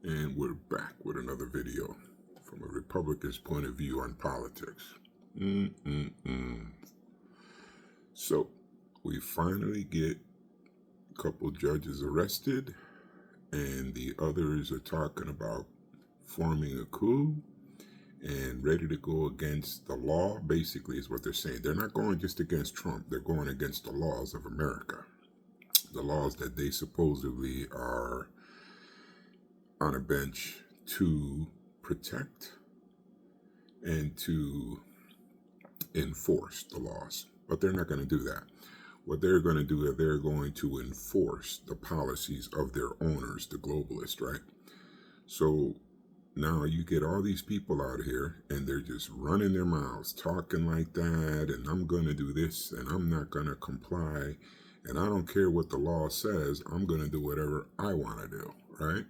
And we're back with another video from a Republican's point of view on politics. So, we finally get a couple judges arrested, and the others are talking about forming a coup and ready to go against the law, basically, is what they're saying. They're not going just against Trump, they're going against the laws of America. The laws that they supposedly are on a bench to protect and to enforce the laws. But they're not going to do that. What they're going to do is they're going to enforce the policies of their owners, the globalists, right? So now you get all these people out here and they're just running their mouths, talking like that, and I'm going to do this and I'm not going to comply. And I don't care what the law says, I'm going to do whatever I want to do, right?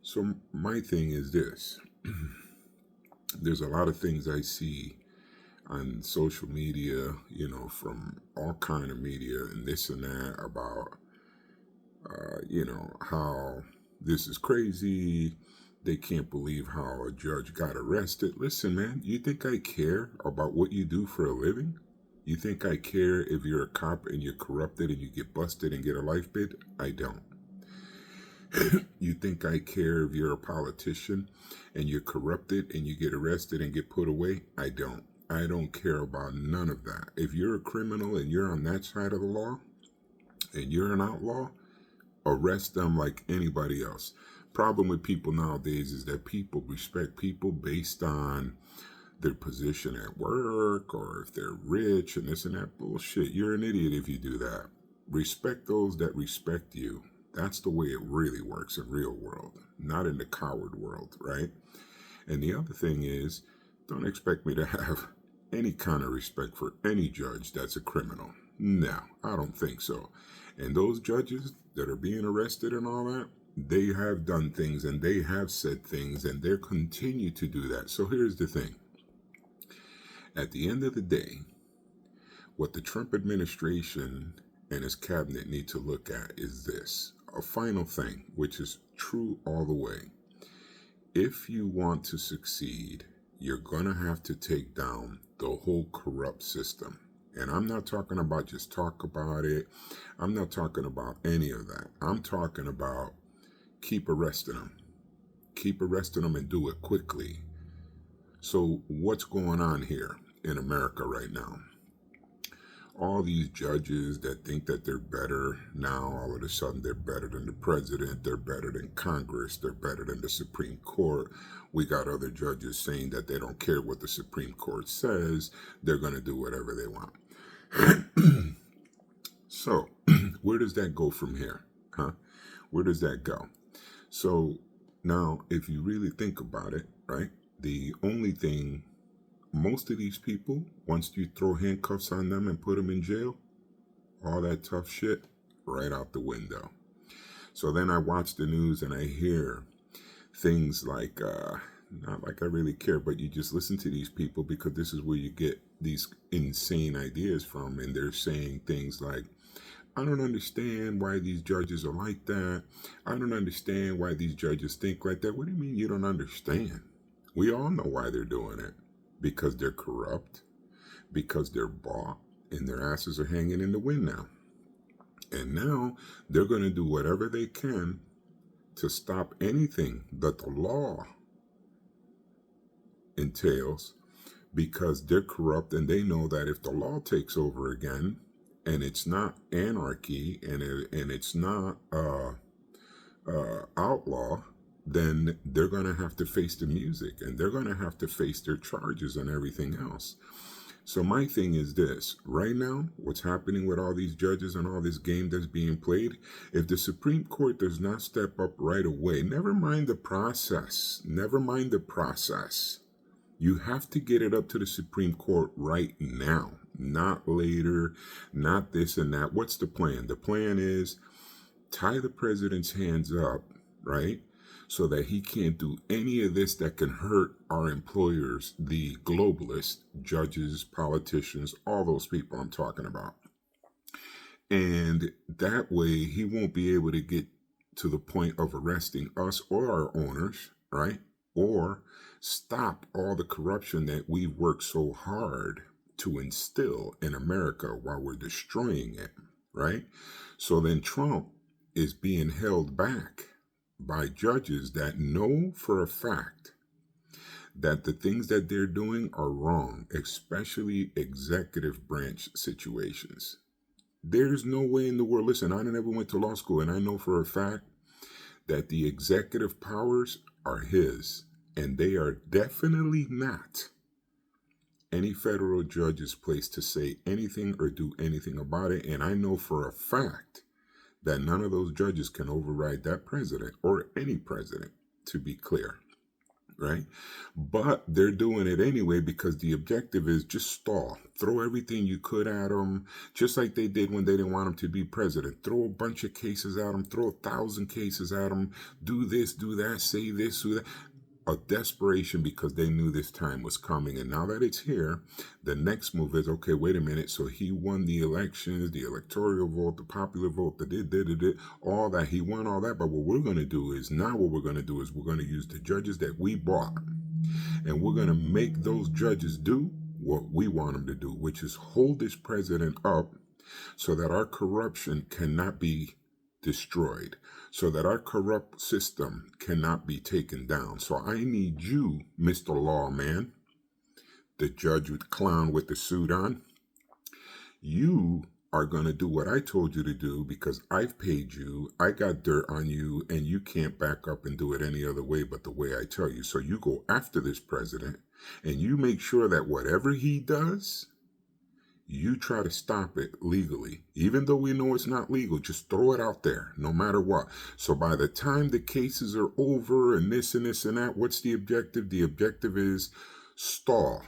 So my thing is this. There's a lot of things I see on social media, from all kind of media and this and that about, how this is crazy. They can't believe how a judge got arrested. Listen, man, you think I care about what you do for a living? You think I care if you're a cop and you're corrupted and you get busted and get a life bid? I don't. You think I care if you're a politician and you're corrupted and you get arrested and get put away? I don't. I don't care about none of that. If you're a criminal and you're on that side of the law and you're an outlaw, arrest them like anybody else. Problem with people nowadays is that people respect people based on their position at work or if they're rich and this and that bullshit. You're an idiot if you do that. Respect those that respect you. That's the way it really works in real world, not in the coward world, right? And the other thing is, don't expect me to have any kind of respect for any judge that's a criminal. No, I don't think so. And those judges that are being arrested and all that, they have done things and they have said things and they'll continue to do that. So here's the thing. At the end of the day, what the Trump administration and his cabinet need to look at is this. A final thing, which is true all the way. If you want to succeed, you're going to have to take down the whole corrupt system. And I'm not talking about just talk about it. I'm not talking about any of that. I'm talking about keep arresting them. Keep arresting them and do it quickly. So what's going on here in America right now? All these judges that think that they're better now, all of a sudden they're better than the president, they're better than Congress, they're better than the Supreme Court. We got other judges saying that they don't care what the Supreme Court says, they're going to do whatever they want. So, where does that go from here? Where does that go? So, now, if you really think about it, right, the only thing, most of these people, once you throw handcuffs on them and put them in jail, all that tough shit, right out the window. So then I watch the news and I hear things like, not like I really care, but you just listen to these people because this is where you get these insane ideas from. And they're saying things like, I don't understand why these judges are like that. I don't understand why these judges think like that. What do you mean you don't understand? We all know why they're doing it. Because they're corrupt, because they're bought, and their asses are hanging in the wind now. And now they're going to do whatever they can to stop anything that the law entails, because they're corrupt and they know that if the law takes over again, and it's not anarchy and it's not outlaw, then they're going to have to face the music and they're going to have to face their charges and everything else. So my thing is this. Right now, what's happening with all these judges and all this game that's being played, if the Supreme Court does not step up right away, never mind the process. You have to get it up to the Supreme Court right now, not later, not this and that. What's the plan? The plan is tie the president's hands up, right? So that he can't do any of this that can hurt our employers, the globalists, judges, politicians, all those people I'm talking about. And that way he won't be able to get to the point of arresting us or our owners, right? Or stop all the corruption that we've worked so hard to instill in America while we're destroying it, right? So then Trump is being held back by judges that know for a fact that the things that they're doing are wrong, especially executive branch situations. There's no way in the world. Listen, I never went to law school, and I know for a fact that the executive powers are his, and they are definitely not any federal judge's place to say anything or do anything about it. And I know for a fact that none of those judges can override that president or any president, to be clear. Right? But they're doing it anyway because the objective is just stall. Throw everything you could at them, just like they did when they didn't want him to be president. Throw a bunch of cases at him, throw 1,000 cases at him, do this, do that, say this, do that. A desperation because they knew this time was coming. And now that it's here, the next move is, okay, wait a minute. So he won the elections, the electoral vote, the popular vote, all that. He won all that. But what we're going to do is we're going to use the judges that we bought. And we're going to make those judges do what we want them to do, which is hold this president up so that our corruption cannot be destroyed, so that our corrupt system cannot be taken down. So I need you, Mr. Lawman, the judge with clown with the suit on. You are going to do what I told you to do because I've paid you, I got dirt on you, and you can't back up and do it any other way but the way I tell you. So you go after this president and you make sure that whatever he does, you try to stop it legally. Even though we know it's not legal, just throw it out there, no matter what. So by the time the cases are over and this and this and that, what's the objective? The objective is stall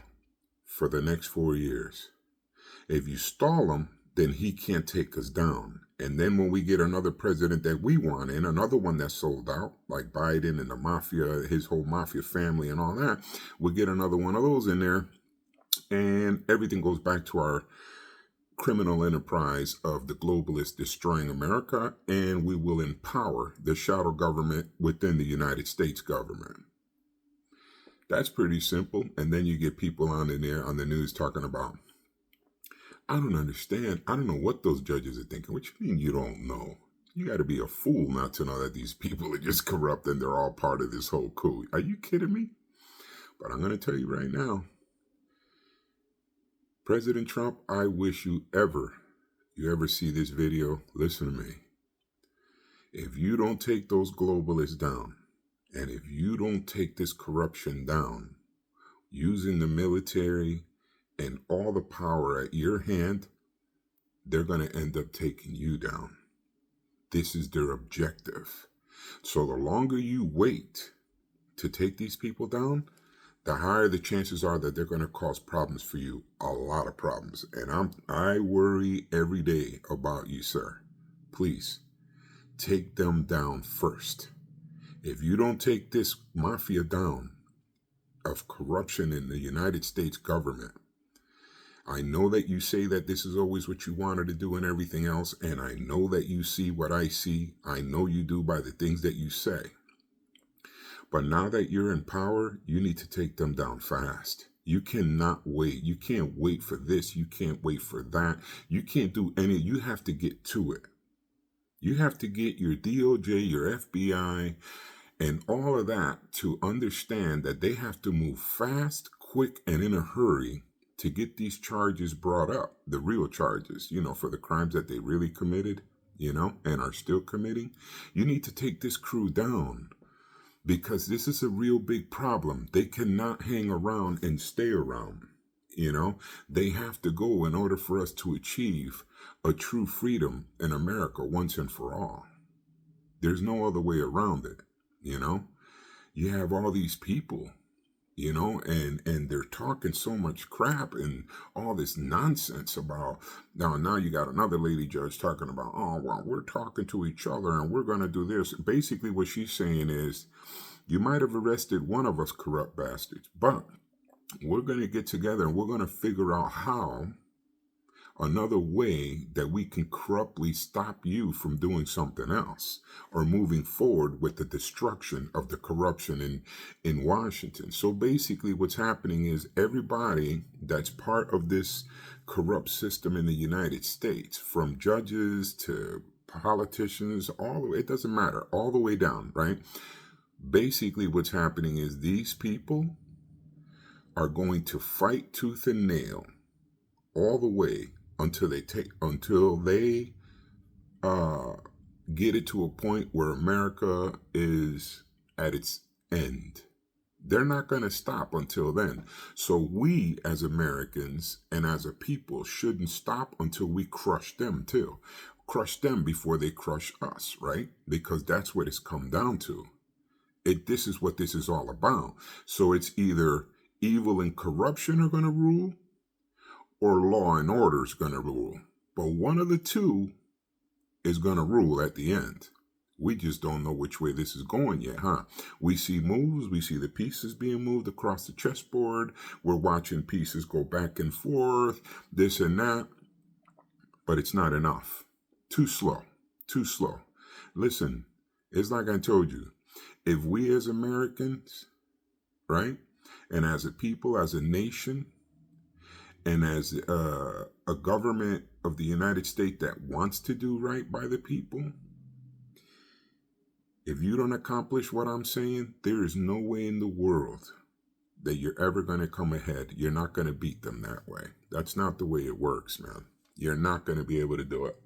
for the next 4 years. If you stall him, then he can't take us down. And then when we get another president that we want in, another one that's sold out, like Biden and the mafia, his whole mafia family and all that, we'll get another one of those in there. And everything goes back to our criminal enterprise of the globalists destroying America, and we will empower the shadow government within the United States government. That's pretty simple. And then you get people on the news talking about, I don't understand. I don't know what those judges are thinking. What you mean you don't know? You got to be a fool not to know that these people are just corrupt and they're all part of this whole coup. Are you kidding me? But I'm going to tell you right now, President Trump, I wish you ever see this video, listen to me. If you don't take those globalists down, and if you don't take this corruption down, using the military and all the power at your hand, they're going to end up taking you down. This is their objective. So the longer you wait to take these people down, the higher the chances are that they're going to cause problems for you, a lot of problems. And I worry every day about you, sir. Please, take them down first. If you don't take this mafia down of corruption in the United States government, I know that you say that this is always what you wanted to do and everything else, and I know that you see what I see. I know you do by the things that you say. But now that you're in power, you need to take them down fast. You cannot wait. You can't wait for this. You can't wait for that. You can't do any. You have to get to it. You have to get your DOJ, your FBI, and all of that to understand that they have to move fast, quick, and in a hurry to get these charges brought up, the real charges, for the crimes that they really committed, and are still committing. You need to take this crew down. Because this is a real big problem. They cannot hang around and stay around. They have to go in order for us to achieve a true freedom in America once and for all. There's no other way around it. You have all these people, and they're talking so much crap and all this nonsense about, now you got another lady judge talking about, oh, well, we're talking to each other and we're going to do this. Basically what she's saying is, you might have arrested one of us corrupt bastards, but we're going to get together and we're going to figure out how another way that we can corruptly stop you from doing something else or moving forward with the destruction of the corruption in Washington. So basically, what's happening is everybody that's part of this corrupt system in the United States, from judges to politicians, all the way, it doesn't matter, all the way down, right? Basically, what's happening is these people are going to fight tooth and nail all the way until they uh, get it to a point where America is at its end. They're not going to stop until then. So we as Americans and as a people shouldn't stop until we crush them too. Crush them before they crush us, right? Because that's what it's come down to. This is what this is all about. So it's either evil and corruption are going to rule, or law and order is going to rule. But one of the two is going to rule at the end. We just don't know which way this is going yet, huh? We see moves. We see the pieces being moved across the chessboard. We're watching pieces go back and forth, this and that. But it's not enough. Too slow. Too slow. Listen, it's like I told you. If we as Americans, right, and as a people, as a nation, and as a government of the United States that wants to do right by the people, if you don't accomplish what I'm saying, there is no way in the world that you're ever going to come ahead. You're not going to beat them that way. That's not the way it works, man. You're not going to be able to do it.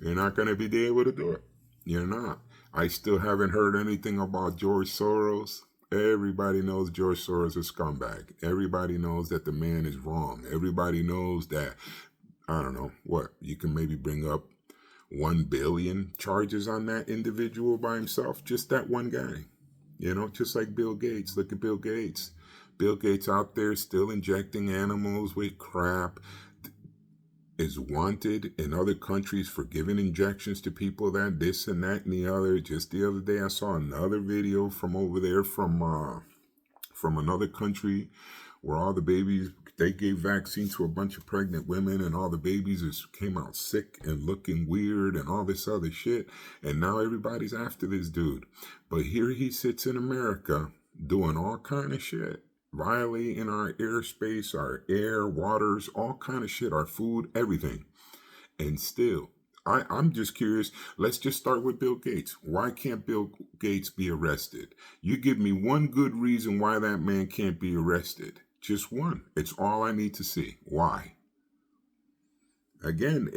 You're not going to be able to do it. You're not. I still haven't heard anything about George Soros. Everybody knows George Soros is a scumbag. Everybody knows that the man is wrong. Everybody knows that, I don't know, what, you can maybe bring up 1 billion charges on that individual by himself. Just that one guy. Just like Bill Gates. Look at Bill Gates. Bill Gates out there still injecting animals with crap, is wanted in other countries for giving injections to people that this and that and the other. Just the other day, I saw another video from over there from another country where all the babies, they gave vaccine to a bunch of pregnant women and all the babies came out sick and looking weird and all this other shit. And now everybody's after this dude. But here he sits in America doing all kind of shit, violating our airspace, our air, waters, all kind of shit, our food, everything. And still, I'm just curious. Let's just start with Bill Gates. Why can't Bill Gates be arrested? You give me one good reason why that man can't be arrested. Just one. It's all I need to see. Why? Again,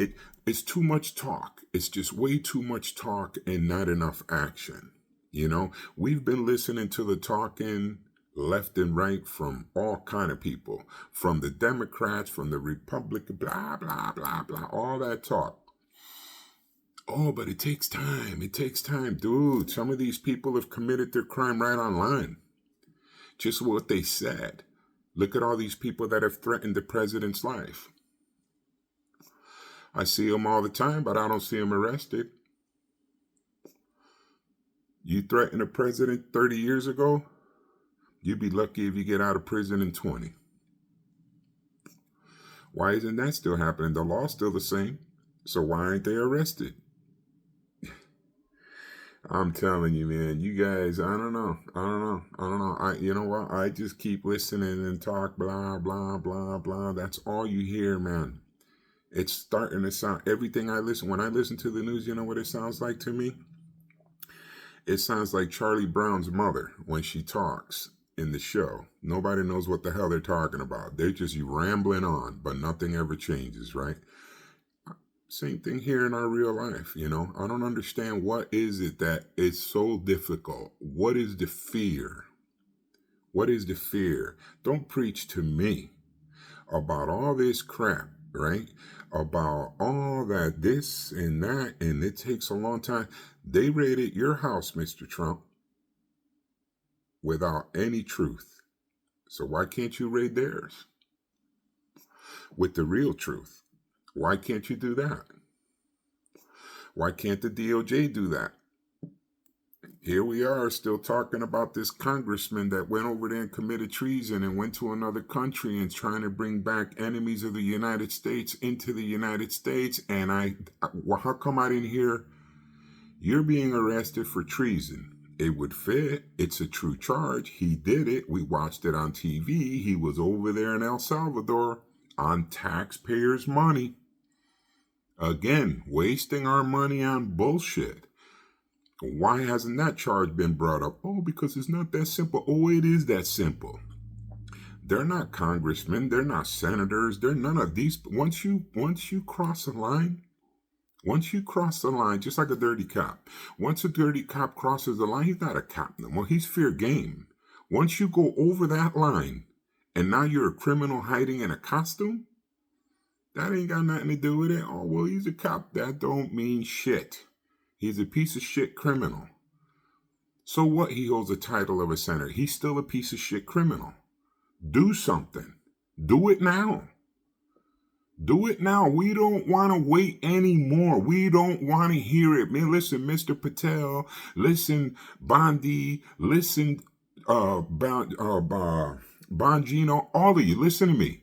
it's too much talk. It's just way too much talk and not enough action. We've been listening to the talking left and right from all kind of people, from the Democrats, from the Republicans, blah, blah, blah, blah, all that talk. Oh, but it takes time. It takes time. Dude, some of these people have committed their crime right online. Just what they said. Look at all these people that have threatened the president's life. I see them all the time, but I don't see them arrested. You threatened a president 30 years ago? You'd be lucky if you get out of prison in 20. Why isn't that still happening? The law's still the same. So why aren't they arrested? I'm telling you, man, you guys, I don't know. You know what? I just keep listening and talk, blah, blah, blah, blah. That's all you hear, man. It's starting to sound, everything when I listen to the news, you know what it sounds like to me? It sounds like Charlie Brown's mother when she talks in the show. Nobody knows what the hell they're talking about. They're just rambling on, but nothing ever changes, right? Same thing here in our real life, I don't understand what is it that is so difficult. What is the fear? What is the fear? Don't preach to me about all this crap, right? About all that, this and that, and it takes a long time. They raided your house, Mr. Trump, without any truth. So why can't you raid theirs with the real truth? Why can't you do that? Why can't the DOJ do that? Here we are still talking about this congressman that went over there and committed treason and went to another country and trying to bring back enemies of the United States into the United States. And well, how come I didn't hear you're being arrested for treason? It would fit. It's a true charge. He did it. We watched it on TV. He was over there in El Salvador on taxpayers' money. Again, wasting our money on bullshit. Why hasn't that charge been brought up? Oh, because it's not that simple. Oh, it is that simple. They're not congressmen. They're not senators. They're none of these. Once you cross the line, just like a dirty cop. Once a dirty cop crosses the line, he's not a cop no more. He's fair game. Once you go over that line, and now you're a criminal hiding in a costume, that ain't got nothing to do with it. Oh, well, he's a cop. That don't mean shit. He's a piece of shit criminal. So what? He holds the title of a senator. He's still a piece of shit criminal. Do something. Do it now. Do it now. We don't want to wait anymore. We don't want to hear it. Man, listen, Mr. Patel. Listen, Bondi. Listen, Bongino. All of you, listen to me.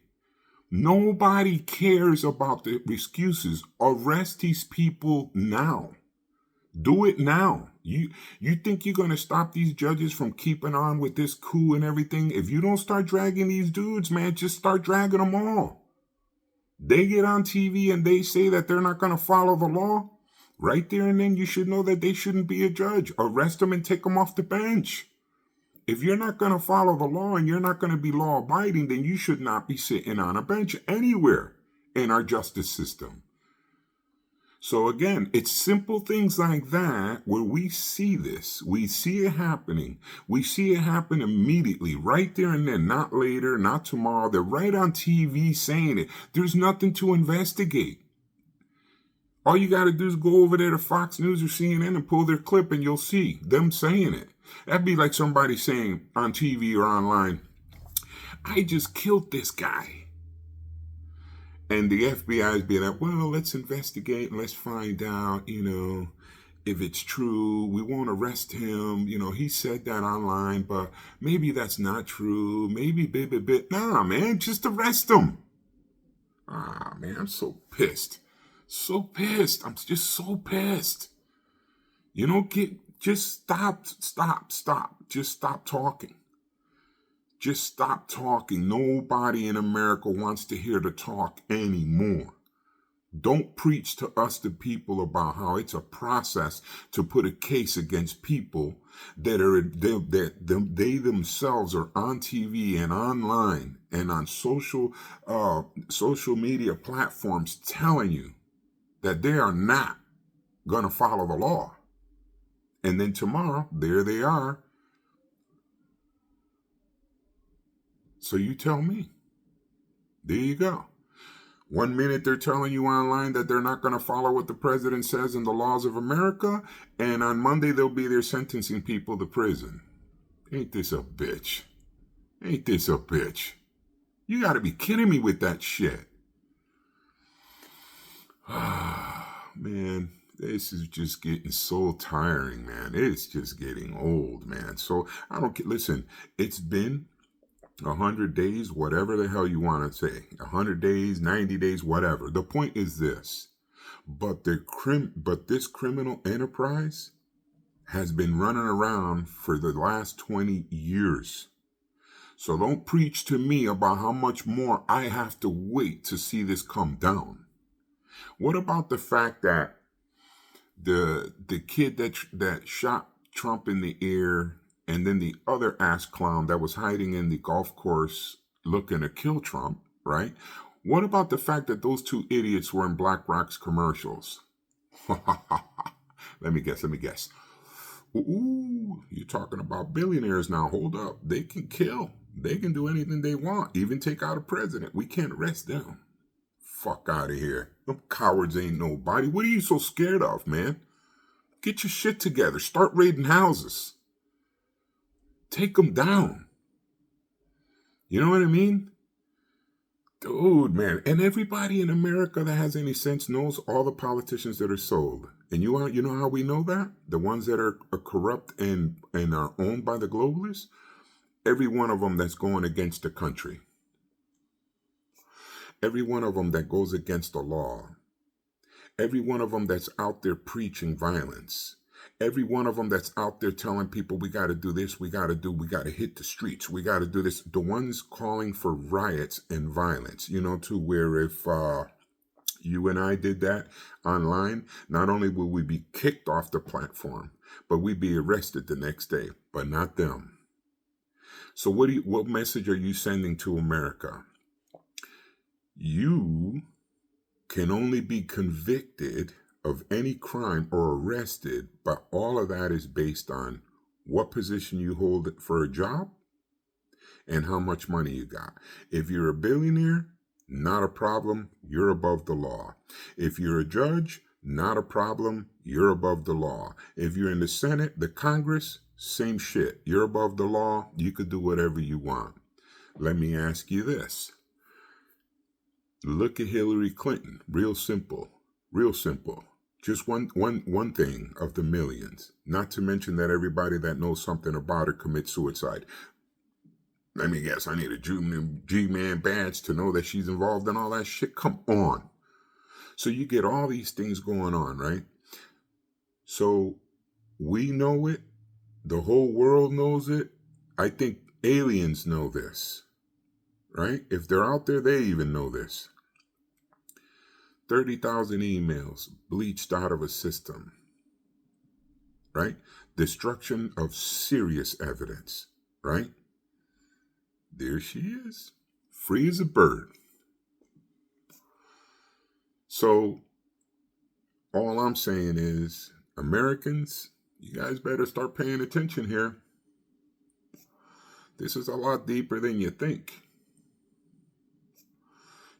Nobody cares about the excuses. Arrest these people now. Do it now. You think you're going to stop these judges from keeping on with this coup and everything? If you don't start dragging these dudes, man, just start dragging them all. They get on TV and they say that they're not going to follow the law. Right there and then you should know that they shouldn't be a judge. Arrest them and take them off the bench. If you're not going to follow the law and you're not going to be law abiding, then you should not be sitting on a bench anywhere in our justice system. So again, it's simple things like that where we see this. We see it happening. We see it happen immediately, right there and then, not later, not tomorrow. They're right on TV saying it. There's nothing to investigate. All you got to do is go over there to Fox News or CNN and pull their clip and you'll see them saying it. That'd be like somebody saying on TV or online, I just killed this guy. And the FBI is being like, well, let's investigate and let's find out, if it's true. We won't arrest him. He said that online, but maybe that's not true. Maybe bit. Nah, man, just arrest him. Man, I'm so pissed. So pissed. I'm just so pissed. Just stop. Just stop talking. Just stop talking. Nobody in America wants to hear the talk anymore. Don't preach to us, the people, about how it's a process to put a case against people that they themselves are on TV and online and on social media platforms telling you that they are not going to follow the law. And then tomorrow, there they are. So you tell me. There you go. 1 minute they're telling you online that they're not going to follow what the president says in the laws of America, and on Monday they'll be there sentencing people to prison. Ain't this a bitch? Ain't this a bitch? You got to be kidding me with that shit. Man, this is just getting so tiring, man. It's just getting old, man. So I don't get. Listen, it's been 100 days, whatever the hell you want to say, 100 days, 90 days, whatever. The point is this, but this criminal enterprise has been running around for the last 20 years. So don't preach to me about how much more I have to wait to see this come down. What about the fact that the kid that shot Trump in the ear, and then the other ass clown that was hiding in the golf course looking to kill Trump, right? What about the fact that those two idiots were in BlackRock's commercials? Let me guess. Ooh, you're talking about billionaires now. Hold up. They can kill. They can do anything they want, even take out a president. We can't arrest them. Fuck out of here. Them cowards ain't nobody. What are you so scared of, man? Get your shit together. Start raiding houses. Take them down. You know what I mean? Dude, man, and everybody in America that has any sense knows all the politicians that are sold. And you know how we know that? The ones that are corrupt and are owned by the globalists? Every one of them that's going against the country. Every one of them that goes against the law. Every one of them that's out there preaching violence. Every one of them that's out there telling people we got to do this, we got to hit the streets, we got to do this. The ones calling for riots and violence, to where if you and I did that online, not only will we be kicked off the platform, but we'd be arrested the next day, but not them. So what message are you sending to America? You can only be convicted of any crime or arrested, but all of that is based on what position you hold for a job and how much money you got. If you're a billionaire, not a problem, you're above the law. If you're a judge, not a problem, you're above the law. If you're in the Senate, the Congress, same shit. You're above the law, you could do whatever you want. Let me ask you this. Look at Hillary Clinton. Real simple. Real simple. Just one thing of the millions. Not to mention that everybody that knows something about her commits suicide. Let me guess, I need a G-Man badge to know that she's involved in all that shit? Come on. So you get all these things going on, right? So we know it. The whole world knows it. I think aliens know this, right? If they're out there, they even know this. 30,000 emails bleached out of a system, right? Destruction of serious evidence, right? There she is, free as a bird. So all I'm saying is, Americans, you guys better start paying attention here. This is a lot deeper than you think.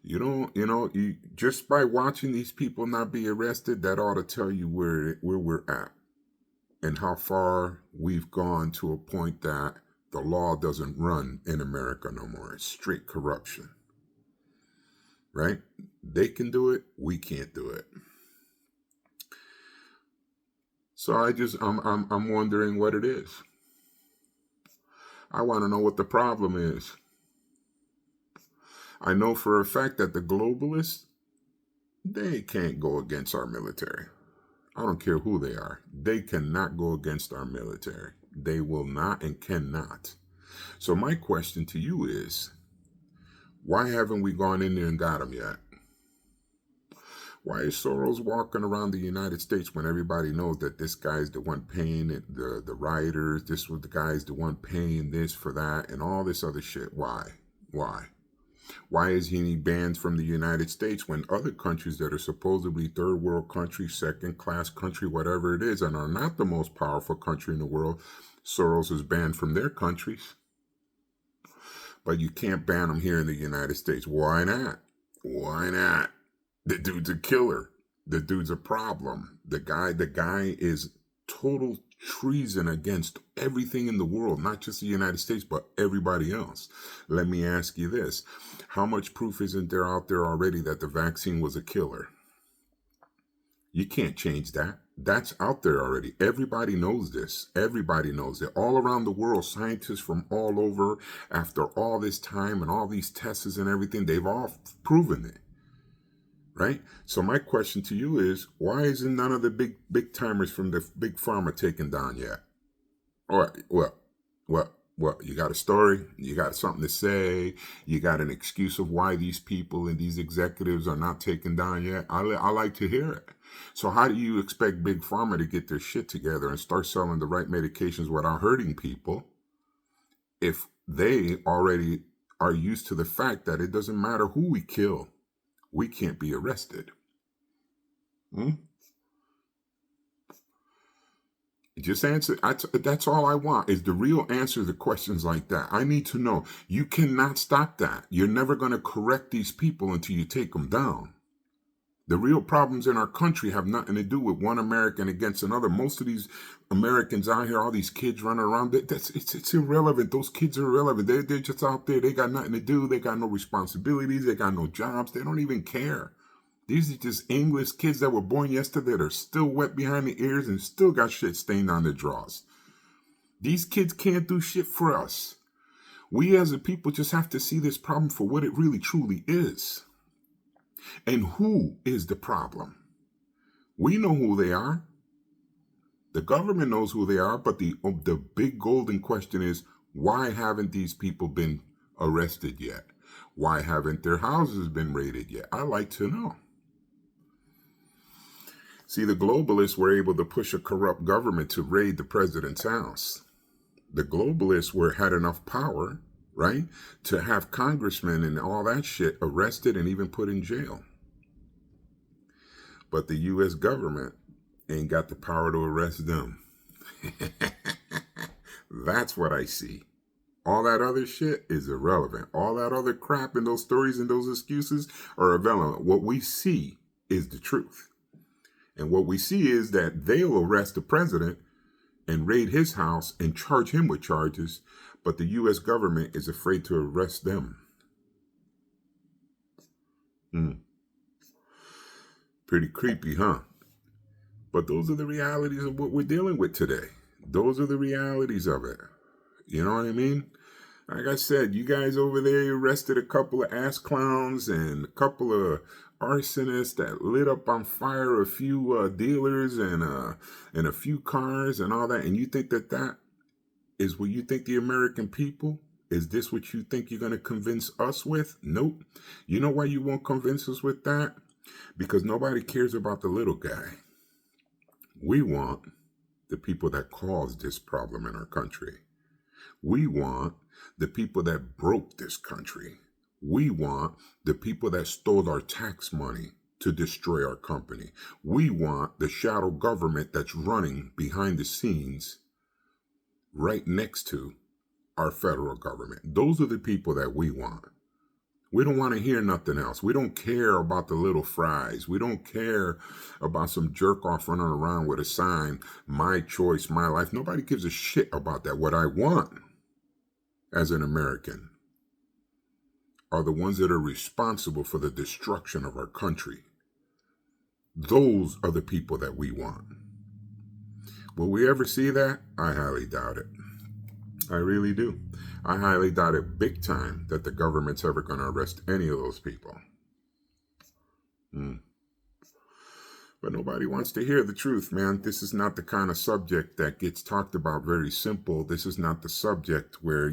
You just by watching these people not be arrested, that ought to tell you where we're at and how far we've gone to a point that the law doesn't run in America no more. It's straight corruption, right? They can do it. We can't do it. So I'm wondering what it is. I want to know what the problem is. I know for a fact that the globalists, they can't go against our military. I don't care who they are. They cannot go against our military. They will not and cannot. So my question to you is, why haven't we gone in there and got them yet? Why is Soros walking around the United States when everybody knows that this guy's the one paying it, the rioters, this was the guy's the one paying this for that, and all this other shit? Why? Why is he banned from the United States when other countries that are supposedly third world country, second class country, whatever it is, and are not the most powerful country in the world, Soros is banned from their countries? But you can't ban him here in the United States. Why not? Why not? The dude's a killer. The dude's a problem. The guy is total treason against everything in the world, not just the United States, but everybody else. Let me ask you this. How much proof isn't there out there already that the vaccine was a killer? You can't change that. That's out there already. Everybody knows this. Everybody knows it. All around the world, scientists from all over, after all this time and all these tests and everything, they've all proven it. Right? So my question to you is, why isn't none of the big timers from the big pharma taken down yet? All right, what? You got a story? You got something to say? You got an excuse of why these people and these executives are not taken down yet? I like to hear it. So how do you expect big pharma to get their shit together and start selling the right medications without hurting people if they already are used to the fact that it doesn't matter who we kill, we can't be arrested? Just answer. That's all I want is the real answer to questions like that. I need to know. You cannot stop that. You're never going to correct these people until you take them down. The real problems in our country have nothing to do with one American against another. Most of these Americans out here, all these kids running around, it's irrelevant. Those kids are irrelevant. They're just out there. They got nothing to do. They got no responsibilities. They got no jobs. They don't even care. These are just English kids that were born yesterday that are still wet behind the ears and still got shit stained on their drawers. These kids can't do shit for us. We as a people just have to see this problem for what it really truly is. And who is the problem? We know who they are. The government knows who they are, but the big golden question is, why haven't these people been arrested yet? Why haven't their houses been raided yet? I'd like to know. See, the globalists were able to push a corrupt government to raid the president's house. The globalists had enough power, right, to have congressmen and all that shit arrested and even put in jail. But the U.S. government ain't got the power to arrest them. That's what I see. All that other shit is irrelevant. All that other crap and those stories and those excuses are irrelevant. What we see is the truth. And what we see is that they'll arrest the president and raid his house and charge him with charges, but the U.S. government is afraid to arrest them. Pretty creepy, huh? But those are the realities of what we're dealing with today. Those are the realities of it. You know what I mean? Like I said, you guys over there arrested a couple of ass clowns and a couple of arsonists that lit up on fire a few dealers and a few cars and all that. And you think that is what you think the American people? Is this what you think you're going to convince us with? Nope. You know why you won't convince us with that? Because nobody cares about the little guy. We want the people that caused this problem in our country. We want the people that broke this country. We want the people that stole our tax money to destroy our company. We want the shadow government that's running behind the scenes right next to our federal government. Those are the people that we want. We don't want to hear nothing else. We don't care about the little fries. We don't care about some jerk off running around with a sign, my choice, my life. Nobody gives a shit about that. What I want as an American are the ones that are responsible for the destruction of our country. Those are the people that we want. Will we ever see that? I highly doubt it. I really do. I highly doubt it big time that the government's ever going to arrest any of those people. But nobody wants to hear the truth, man. This is not the kind of subject that gets talked about very simple. This is not the subject where,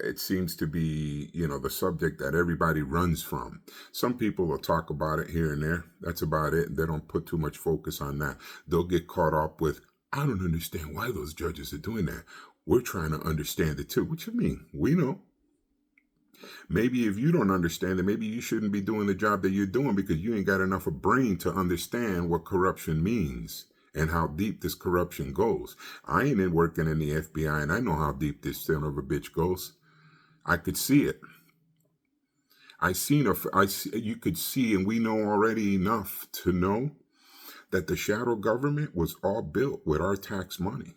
it seems to be, the subject that everybody runs from. Some people will talk about it here and there. That's about it. They don't put too much focus on that. They'll get caught up with, I don't understand why those judges are doing that. We're trying to understand it too. What you mean? We know. Maybe if you don't understand it, maybe you shouldn't be doing the job that you're doing because you ain't got enough of brain to understand what corruption means and how deep this corruption goes. I ain't working in the FBI and I know how deep this son of a bitch goes. I could see it. You could see, and we know already enough to know that the shadow government was all built with our tax money.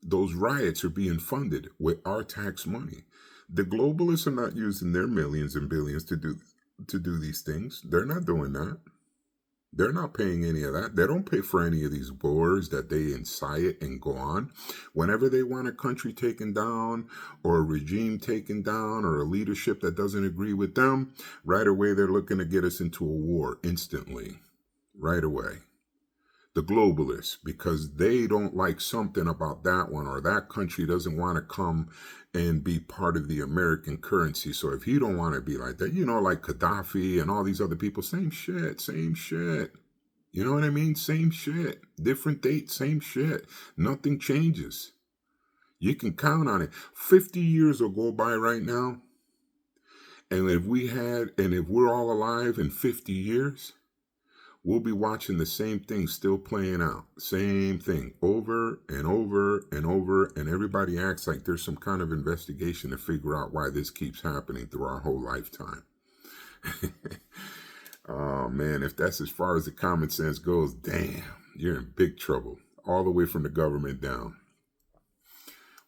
Those riots are being funded with our tax money. The globalists are not using their millions and billions to do these things. They're not doing that. They're not paying any of that. They don't pay for any of these wars that they incite and go on. Whenever they want a country taken down or a regime taken down or a leadership that doesn't agree with them, right away they're looking to get us into a war instantly. Right away. The globalists, because they don't like something about that one, or that country doesn't want to come and be part of the American currency. So if he don't want to be like that, like Gaddafi and all these other people, same shit. You know what I mean? Same shit. Different date, same shit. Nothing changes. You can count on it. 50 years will go by right now. And if we're all alive in 50 years, we'll be watching the same thing still playing out. Same thing over and over and over. And everybody acts like there's some kind of investigation to figure out why this keeps happening through our whole lifetime. Oh man, if that's as far as the common sense goes, damn, you're in big trouble. All the way from the government down.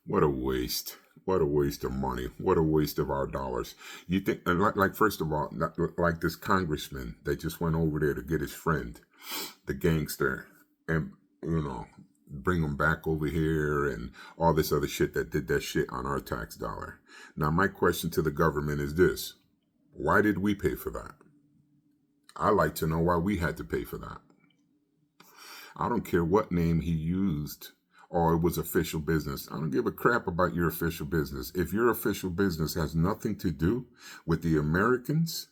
What a waste. What a waste of money. What a waste of our dollars. You think, and like first of all, like this congressman that just went over there to get his friend, the gangster, and, bring him back over here and all this other shit that did that shit on our tax dollar. Now, my question to the government is this: why did we pay for that? I like to know why we had to pay for that. I don't care what name he used or it was official business. I don't give a crap about your official business. If your official business has nothing to do with the Americans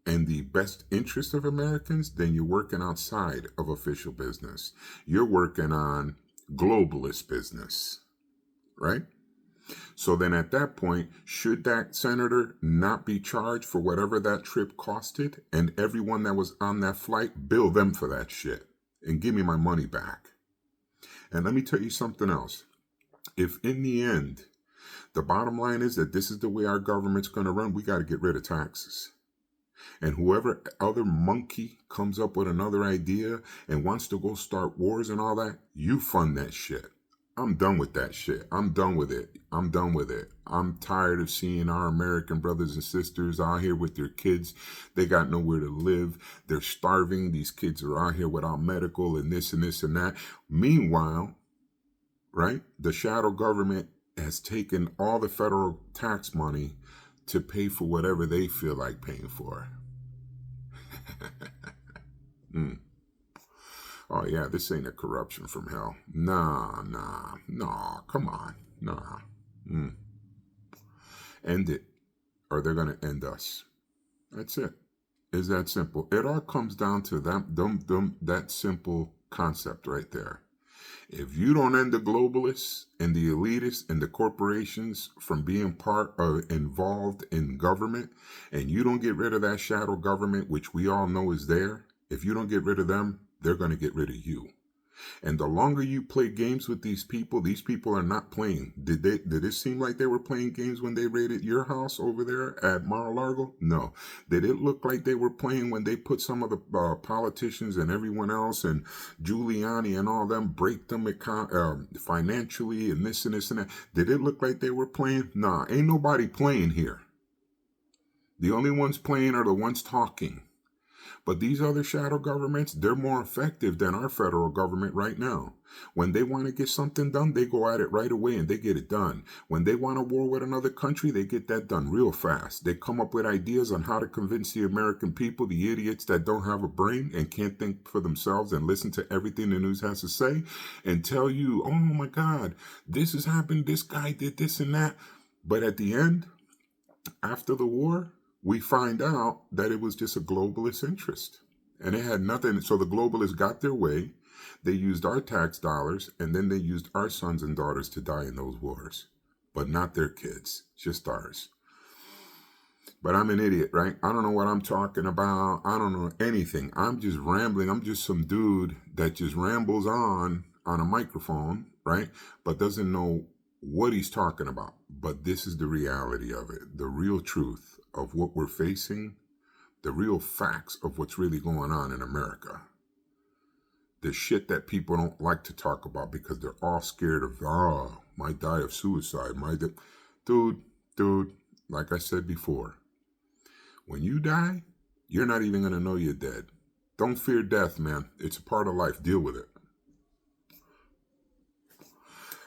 and the best interest of Americans, then you're working outside of official business. You're working on globalist business, right? So then at that point, should that senator not be charged for whatever that trip costed, and everyone that was on that flight, bill them for that shit and give me my money back? And let me tell you something else. If in the end, the bottom line is that this is the way our government's going to run, we got to get rid of taxes. And whoever other monkey comes up with another idea and wants to go start wars and all that, you fund that shit. I'm done with that shit. I'm done with it. I'm done with it. I'm tired of seeing our American brothers and sisters out here with their kids. They got nowhere to live. They're starving. These kids are out here without medical and this and this and that. Meanwhile, right, the shadow government has taken all the federal tax money to pay for whatever they feel like paying for. Oh yeah, this ain't a corruption from hell. Nah, come on. Nah. End it, or they're gonna end us. That's it. It's that simple. It all comes down to that simple concept right there. If you don't end the globalists and the elitists and the corporations from being part of involved in government, and you don't get rid of that shadow government, which we all know is there, if you don't get rid of them, they're going to get rid of you. And the longer you play games with these people are not playing. Did it seem like they were playing games when they raided your house over there at Mar-a-Lago? No. Did it look like they were playing when they put some of the politicians and everyone else and Giuliani and all them break them financially and this and this and that? Did it look like they were playing? Nah, ain't nobody playing here. The only ones playing are the ones talking. But these other shadow governments, they're more effective than our federal government right now. When they want to get something done, they go at it right away and they get it done. When they want a war with another country, they get that done real fast. They come up with ideas on how to convince the American people, the idiots that don't have a brain and can't think for themselves and listen to everything the news has to say, and tell you, oh my God, this has happened, this guy did this and that. But at the end, after the war, we find out that it was just a globalist interest. And it had nothing. So the globalists got their way. They used our tax dollars, and then they used our sons and daughters to die in those wars. But not their kids, just ours. But I'm an idiot, right? I don't know what I'm talking about. I don't know anything. I'm just rambling. I'm just some dude that just rambles on a microphone, right? But doesn't know what he's talking about. But this is the reality of it, the real truth of what we're facing, the real facts of what's really going on in America. The shit that people don't like to talk about because they're all scared of, might die of suicide. Dude, like I said before, when you die, you're not even going to know you're dead. Don't fear death, man. It's a part of life. Deal with it.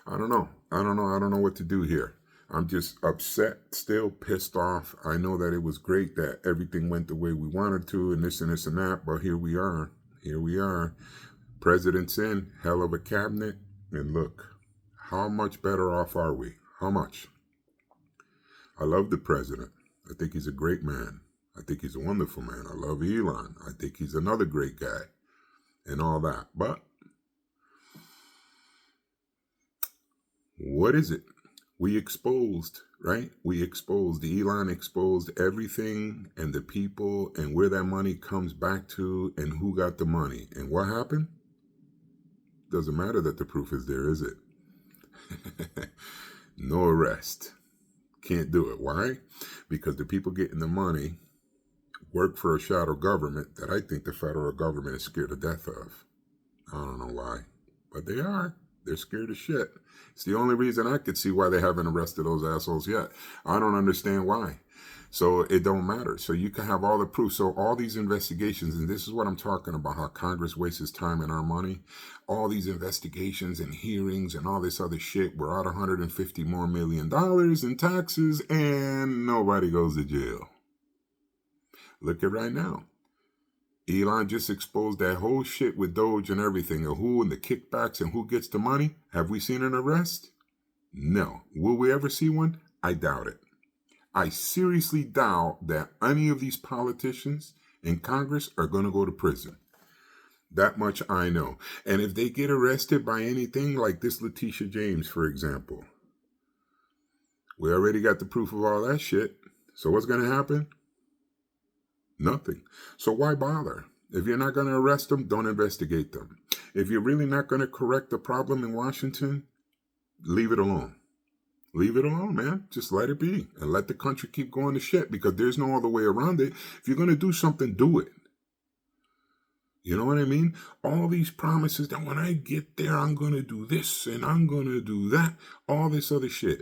I don't know. I don't know what to do here. I'm just upset, still pissed off. I know that it was great that everything went the way we wanted to and this and this and that, but here we are. President's in, hell of a cabinet, and look, how much better off are we? How much? I love the president. I think he's a great man. I think he's a wonderful man. I love Elon. I think he's another great guy and all that. But what is it? We exposed, right? Elon exposed everything and the people and where that money comes back to and who got the money. And what happened? Doesn't matter that the proof is there, is it? No arrest. Can't do it. Why? Because the people getting the money work for a shadow government that I think the federal government is scared to death of. I don't know why, but they are. They're scared of shit. It's the only reason I could see why they haven't arrested those assholes yet. I don't understand why. So it don't matter. So you can have all the proof. So all these investigations, and this is what I'm talking about, how Congress wastes time and our money. All these investigations and hearings and all this other shit. We're out $150 more million in taxes and nobody goes to jail. Look at right now. Elon just exposed that whole shit with Doge and everything, and who and the kickbacks and who gets the money. Have we seen an arrest? No. Will we ever see one? I doubt it. I seriously doubt that any of these politicians in Congress are going to go to prison. That much I know. And if they get arrested by anything like this Letitia James, for example, we already got the proof of all that shit. So what's going to happen? Nothing. So why bother? If you're not going to arrest them, don't investigate them. If you're really not going to correct the problem in Washington, leave it alone. Leave it alone, man. Just let it be and let the country keep going to shit, because there's no other way around it. If you're going to do something, do it. You know what I mean? All these promises that when I get there, I'm going to do this and I'm going to do that. All this other shit.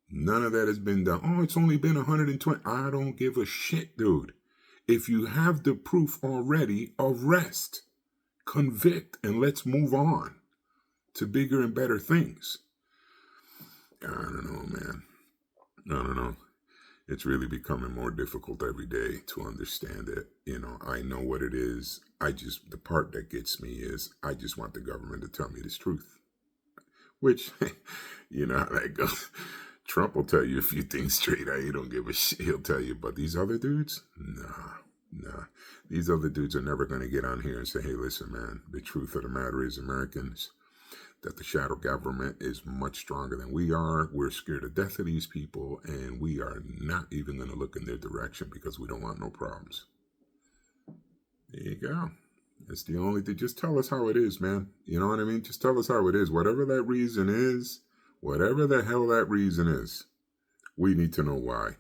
None of that has been done. Oh, it's only been 120. I don't give a shit, dude. If you have the proof already, arrest, convict, and let's move on to bigger and better things. I don't know, man. I don't know. It's really becoming more difficult every day to understand it. You know, I know what it is. The part that gets me is I just want the government to tell me this truth. Which, you know how that goes. Trump will tell you a few things straight. He don't give a shit. He'll tell you, but these other dudes, nah. These other dudes are never going to get on here and say, hey, listen, man, the truth of the matter is, Americans, that the shadow government is much stronger than we are. We're scared to death of these people, and we are not even going to look in their direction because we don't want no problems. There you go. It's the only thing. Just tell us how it is, man. You know what I mean? Just tell us how it is. Whatever that reason is, whatever the hell that reason is, we need to know why.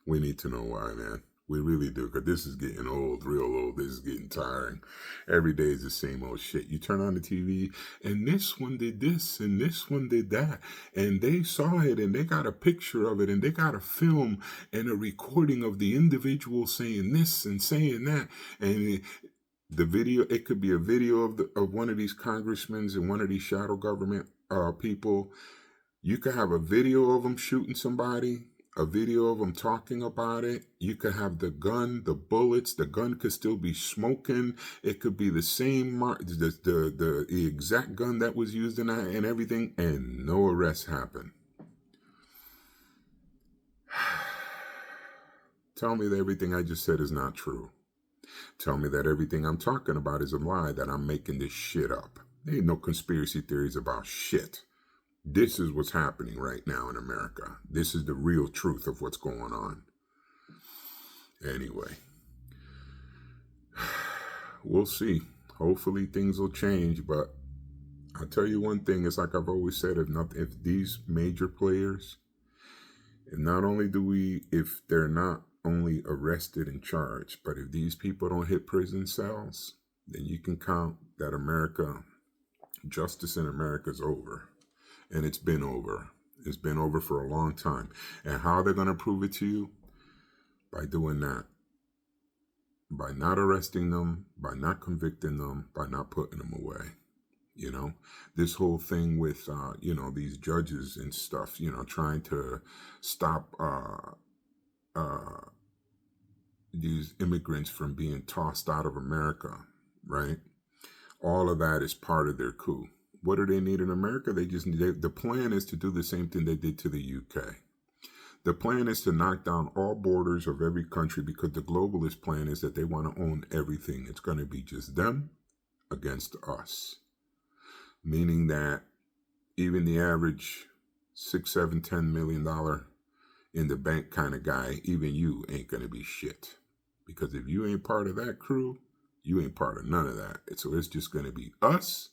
We need to know why, man. We really do, because this is getting old, real old. This is getting tiring. Every day is the same old shit. You turn on the TV, and this one did this, and this one did that, and they saw it, and they got a picture of it, and they got a film and a recording of the individual saying this and saying that, and the video, it could be a video of one of these congressmen and one of these shadow government people. You could have a video of them shooting somebody, a video of them talking about it. You could have the gun, the bullets. The gun could still be smoking. It could be the same the exact gun that was used in that and everything, and no arrest happened. Tell me that everything I just said is not true. Tell me that everything I'm talking about is a lie, that I'm making this shit up. There ain't no conspiracy theories about shit. This is what's happening right now in America. This is the real truth of what's going on. Anyway, we'll see. Hopefully things will change, but I'll tell you one thing. It's like I've always said, if these major players, if they're not only arrested and charged, but if these people don't hit prison cells, then you can count that justice in America is over. And it's been over. It's been over for a long time. And how they're going to prove it to you? By doing that. By not arresting them, by not convicting them, by not putting them away. You know, this whole thing with, these judges and stuff, trying to stop these immigrants from being tossed out of America, right? All of that is part of their coup. What do they need in America? The plan is to do the same thing they did to the UK. The plan is to knock down all borders of every country, because the globalist plan is that they want to own everything. It's going to be just them against us. Meaning that even the average $6, $7, $10 million in the bank kind of guy, even you ain't going to be shit. Because if you ain't part of that crew, you ain't part of none of that. So it's just going to be us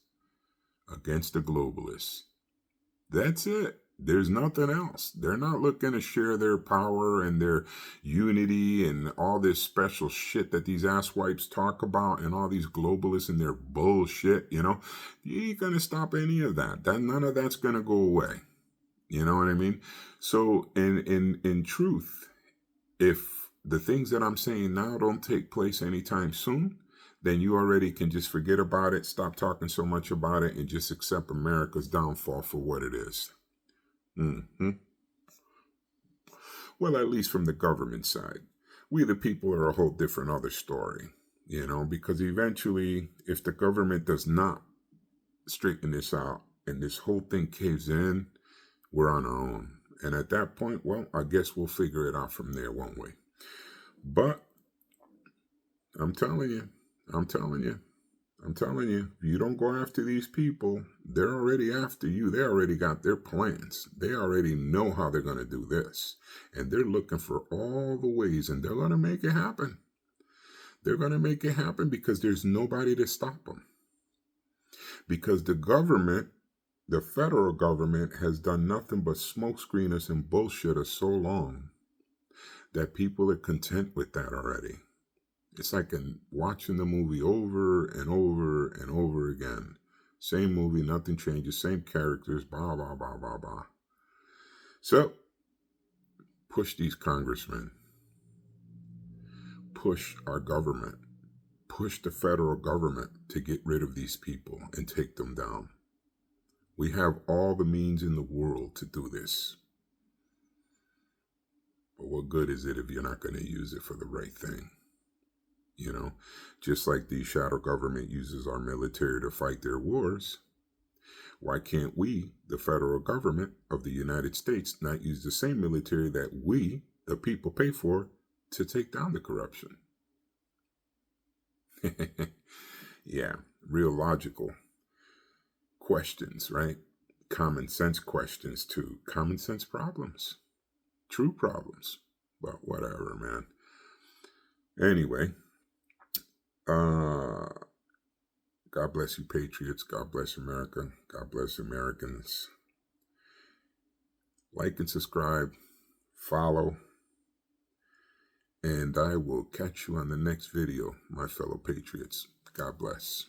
against the globalists. That's it. There's nothing else. They're not looking to share their power and their unity and all this special shit that these asswipes talk about and all these globalists and their bullshit, you know. You ain't gonna stop any of that. None of that's gonna go away. You know what I mean? So in truth, if the things that I'm saying now don't take place anytime soon, then you already can just forget about it, stop talking so much about it, and just accept America's downfall for what it is. Well, at least from the government side. We, the people, are a whole different other story, you know, because eventually, if the government does not straighten this out and this whole thing caves in, we're on our own. And at that point, well, I guess we'll figure it out from there, won't we? But I'm telling you, if you don't go after these people, they're already after you. They already got their plans. They already know how they're going to do this. And they're looking for all the ways, and they're going to make it happen. They're going to make it happen because there's nobody to stop them. Because the government, the federal government, has done nothing but smokescreen us and bullshit us so long that people are content with that already. It's like watching the movie over and over and over again. Same movie, nothing changes, same characters, blah, blah, blah, blah, blah. So, push these congressmen. Push our government. Push the federal government to get rid of these people and take them down. We have all the means in the world to do this. But what good is it if you're not going to use it for the right thing? You know, just like the shadow government uses our military to fight their wars, why can't we, the federal government of the United States, not use the same military that we, the people, pay for to take down the corruption? Yeah, real logical questions, right? Common sense questions too. Common sense problems. True problems. But whatever, man. Anyway. God bless you, patriots. God bless America. God bless Americans. Like and subscribe. Follow. And I will catch you on the next video, my fellow patriots. God bless.